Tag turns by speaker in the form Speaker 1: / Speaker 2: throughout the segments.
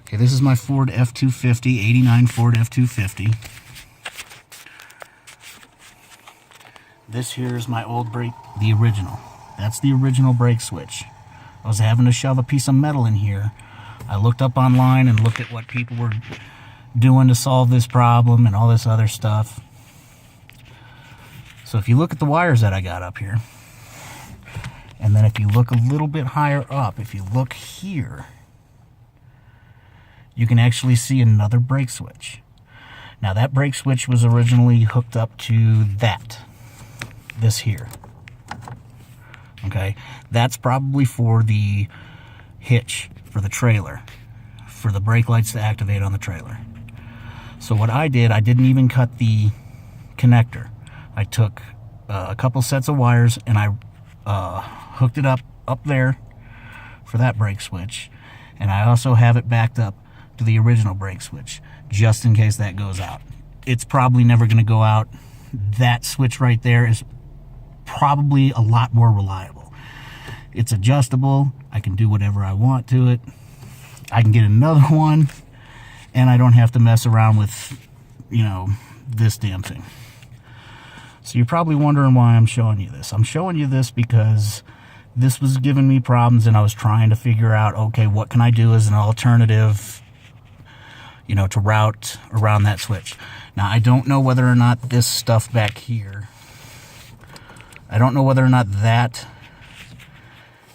Speaker 1: Okay, this is my Ford F-250, 89 Ford F-250. This here is my old brake, the original. That's the original brake switch. I was having to shove a piece of metal in here. I looked up online and looked at what people were doing to solve this problem and all this other stuff. So if you look at the wires that I got up here, and then if you look a little bit higher up, if you look here, you can actually see another brake switch. Now that brake switch was originally hooked up to this here. Okay, that's probably for the hitch, for the trailer, for the brake lights to activate on the trailer. So what I did, I didn't even cut the connector. I took a couple sets of wires and I hooked it up there for that brake switch, and I also have it backed up to the original brake switch just in case that goes out. It's probably never going to go out. That switch right there is probably a lot more reliable. It's adjustable. I can do whatever I want to it. I can get another one, and I don't have to mess around with, you know, this damn thing. So you're probably wondering why I'm showing you this. I'm showing you this because this was giving me problems, and I was trying to figure out, okay, what can I do as an alternative, you know, to route around that switch. Now, I don't know whether or not this stuff back here, I don't know whether or not that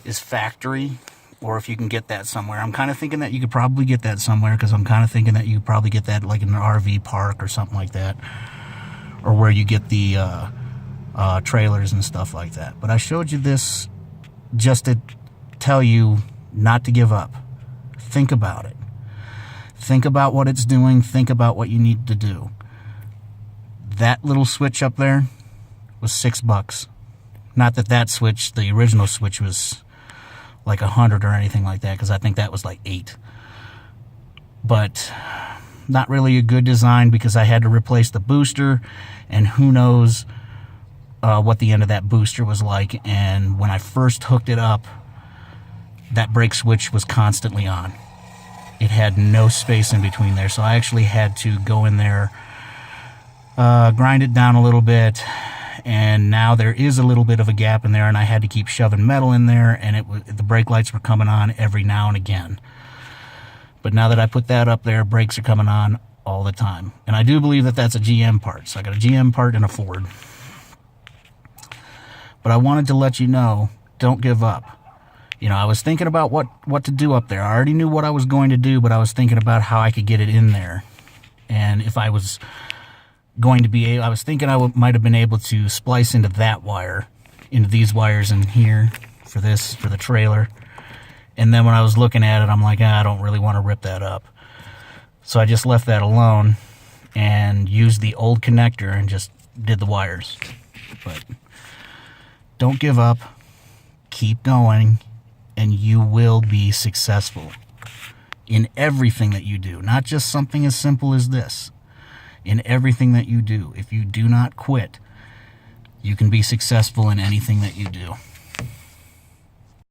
Speaker 1: is factory or if you can get that somewhere. I'm kind of thinking that you could probably get that somewhere, because I'm kind of thinking that you could probably get that like in an RV park or something like that, or where you get the trailers and stuff like that. But I showed you this just to tell you not to give up. Think about it. Think about what it's doing. Think about what you need to do. That little switch up there was $6. Not that that switch, the original switch, was like 100 or anything like that, because I think that was like 8. But not really a good design, because I had to replace the booster, and who knows what the end of that booster was like. And when I first hooked it up, that brake switch was constantly on. It had no space in between there, so I actually had to go in there, grind it down a little bit, and now there is a little bit of a gap in there, and I had to keep shoving metal in there, and the brake lights were coming on every now and again. But now that I put that up there, brakes are coming on all the time. And I do believe that that's a GM part. So I got a GM part and a Ford. But I wanted to let you know, don't give up. You know, I was thinking about what to do up there. I already knew what I was going to do, but I was thinking about how I could get it in there. And if I was going to be able, I was thinking I might have been able to splice into that wire, into these wires in here for the trailer. And then when I was looking at it, I'm like, I don't really want to rip that up. So I just left that alone and used the old connector and just did the wires. But don't give up. Keep going, and you will be successful in everything that you do. Not just something as simple as this. In everything that you do. If you do not quit, you can be successful in anything that you do.